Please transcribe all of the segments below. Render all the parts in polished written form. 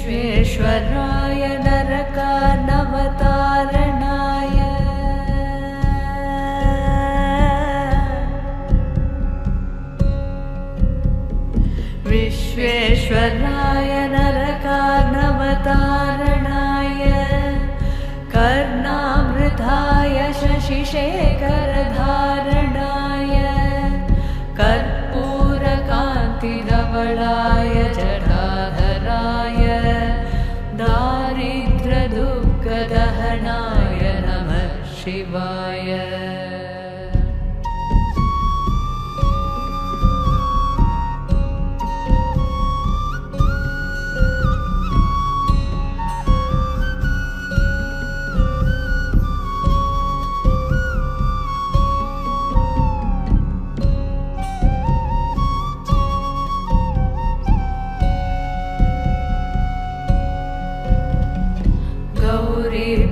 विश्वेश्वराय नरकार्णवतारणाय विश्वेश्वराय नरकार्णवतारणाय कर्णामृताय शशिशेखरधारणाय कर्पूरकान्तिधवलाय जटाधराय दारिद्र्यदुःखदहनाय नमः शिवाय।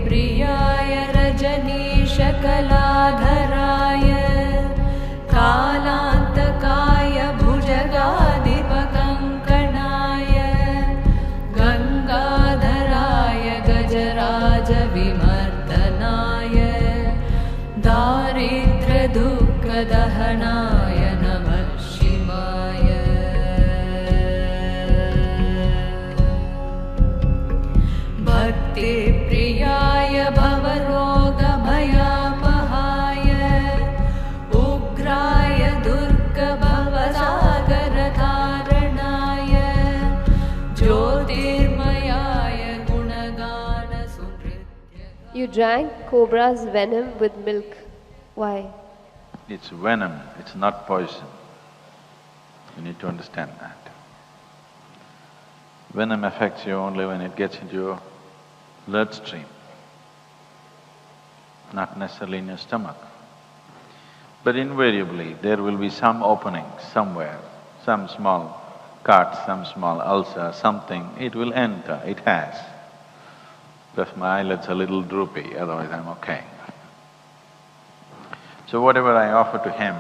प्रियाय रजनीशकलाधराय कालान्तकाय भुजगाधिपकङ्कणाय गङ्गाधराय गजराजविमर्दनाय दारिद्र्यदुःखदहनाय नमः शिवाय। भक्तिप्रियाय भवरोगभयापहाय उग्राय दुर्गभवसागरधारणाय ज्योतिर्मयाय गुणगानसुनृत्य। You drank cobra's venom with milk. Why? It's venom, it's not poison. You need to understand that. Venom affects you only when it gets into your bloodstream, not necessarily in your stomach. But invariably, there will be some opening somewhere, some small cut, some small ulcer, something, it will enter, it has. Plus my eyelids are a little droopy, otherwise I'm okay. So whatever I offer to him,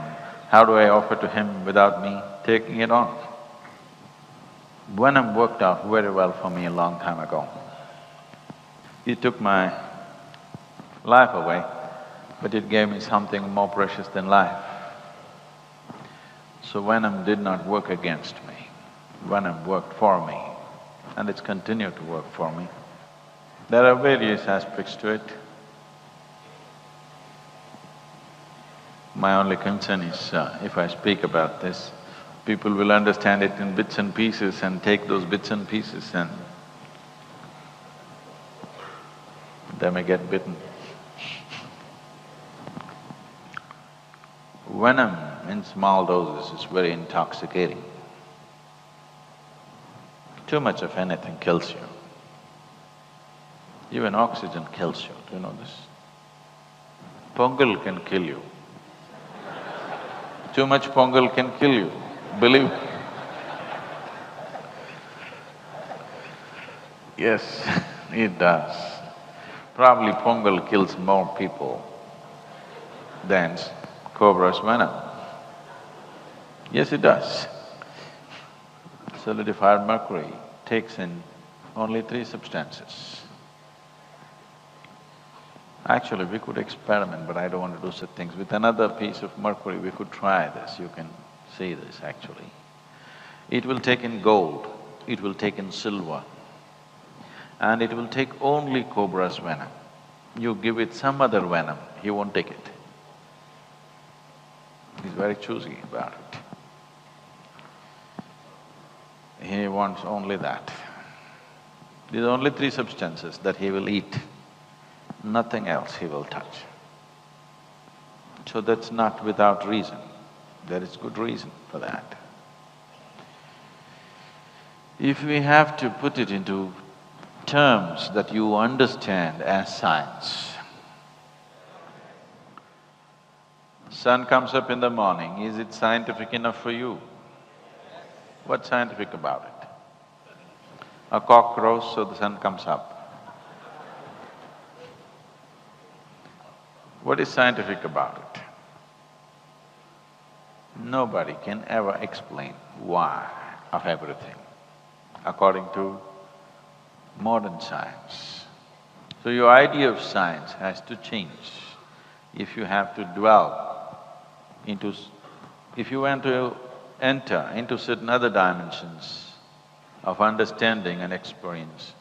how do I offer to him without me taking it on? Venom worked out very well for me a long time ago. It took my life away, but it gave me something more precious than life. So venom did not work against me, venom worked for me, and it's continued to work for me. There are various aspects to it. My only concern is, if I speak about this, people will understand it in bits and pieces and take those bits and pieces and they may get bitten. Venom in small doses is very intoxicating. Too much of anything kills you. Even oxygen kills you, do you know this? Pongal can kill you. Too much pongal can kill you, believe me. Yes, it does. Probably pongal kills more people than cobra's venom. Yes, it does. Solidified mercury takes in only 3 substances. Actually, we could experiment, but I don't want to do such things. With another piece of mercury, we could try this, you can see this actually. It will take in gold, it will take in silver, and it will take only cobra's venom. You give it some other venom, he won't take it. He's very choosy about it. He wants only that. These are only 3 substances that he will eat, nothing else he will touch. So that's not without reason, there is good reason for that. If we have to put it into terms that you understand as science, sun comes up in the morning, is it scientific enough for you? What's scientific about it? A cock crows, so the sun comes up. What is scientific about it? Nobody can ever explain why of everything, according to modern science. So your idea of science has to change if you have to dwell into… if you want to enter into certain other dimensions of understanding and experience,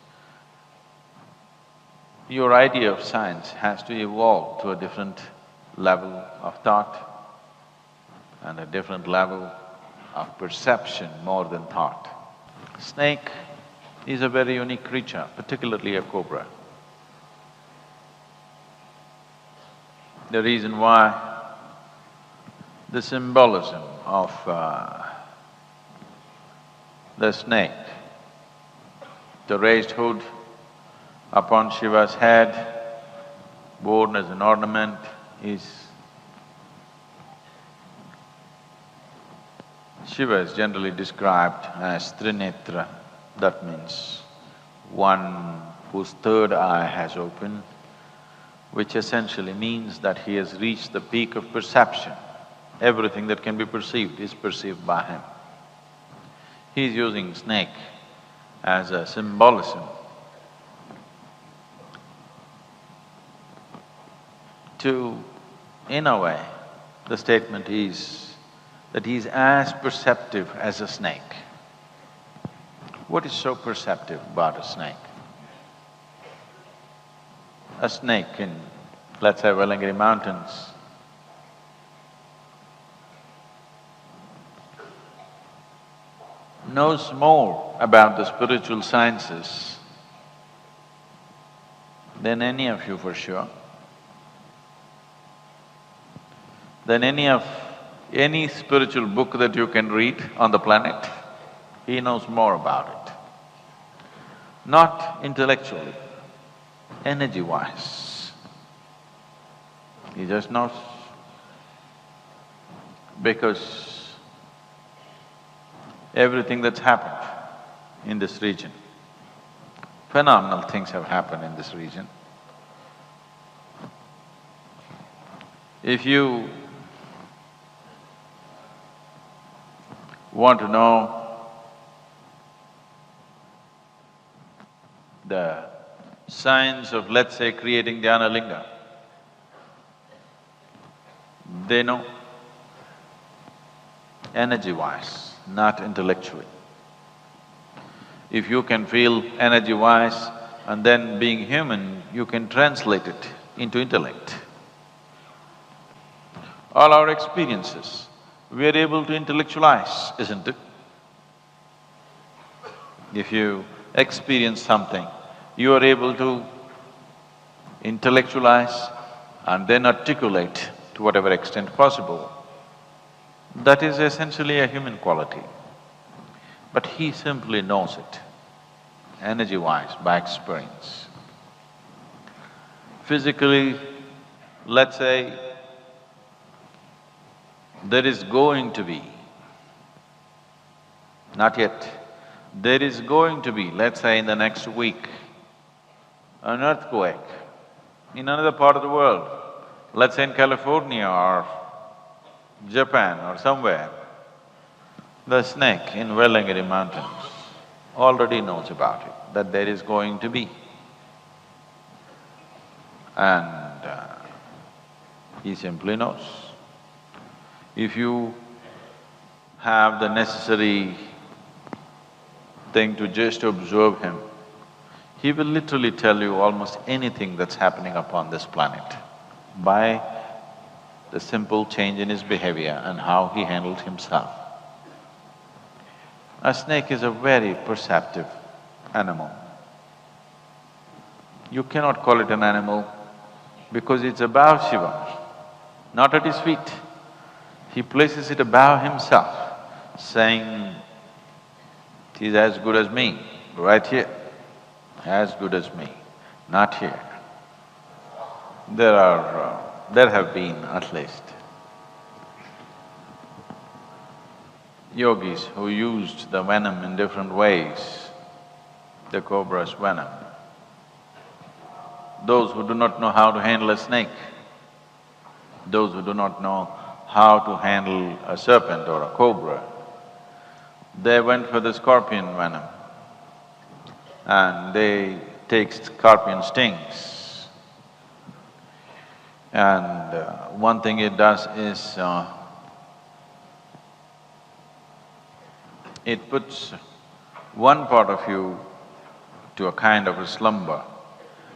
your idea of science has to evolve to a different level of thought and a different level of perception more than thought. Snake is a very unique creature, particularly a cobra. The reason why the symbolism of the snake, the raised hood upon Shiva's head, worn as an ornament, is… Shiva is generally described as Trinetra, that means one whose third eye has opened, which essentially means that he has reached the peak of perception. Everything that can be perceived is perceived by him. He is using snake as a symbolism to… in a way, the statement is that he is as perceptive as a snake. What is so perceptive about a snake? A snake in, let's say, Velangiri Mountains knows more about the spiritual sciences than any of you for sure, than any spiritual book that you can read on the planet. He knows more about it. Not intellectually, energy-wise. He just knows because everything that's happened in this region, phenomenal things have happened in this region. If you want to know the science of, let's say, creating Dhyana Linga, they know energy-wise, not intellectually. If you can feel energy-wise and then being human, you can translate it into intellect. All our experiences, we are able to intellectualize, isn't it? If you experience something, you are able to intellectualize and then articulate to whatever extent possible. That is essentially a human quality. But he simply knows it, energy-wise, by experience. Physically, let's say, there is going to be, not yet, there is going to be, let's say in the next week, an earthquake in another part of the world, let's say in California or Japan or somewhere. The snake in Velangiri Mountains already knows about it, that there is going to be. And he simply knows. If you have the necessary thing to just observe him, he will literally tell you almost anything that's happening upon this planet by the simple change in his behavior and how he handles himself. A snake is a very perceptive animal. You cannot call it an animal because it's above Shiva, not at his feet. He places it above himself, saying, "He's as good as me, right here, as good as me, not here." There have been at least yogis who used the venom in different ways, the cobra's venom. Those who do not know how to handle a snake, those who do not know how to handle a serpent or a cobra, they went for the scorpion venom. and they take scorpion stings. And one thing it does is, it puts one part of you to a kind of a slumber,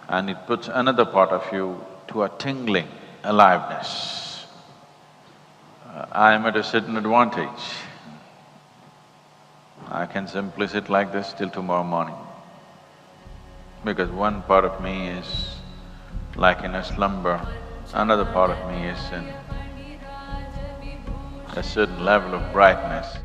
and it puts another part of you to a tingling aliveness. I am at a certain advantage. I can simply sit like this till tomorrow morning, because one part of me is like in a slumber, another part of me is in a certain level of brightness.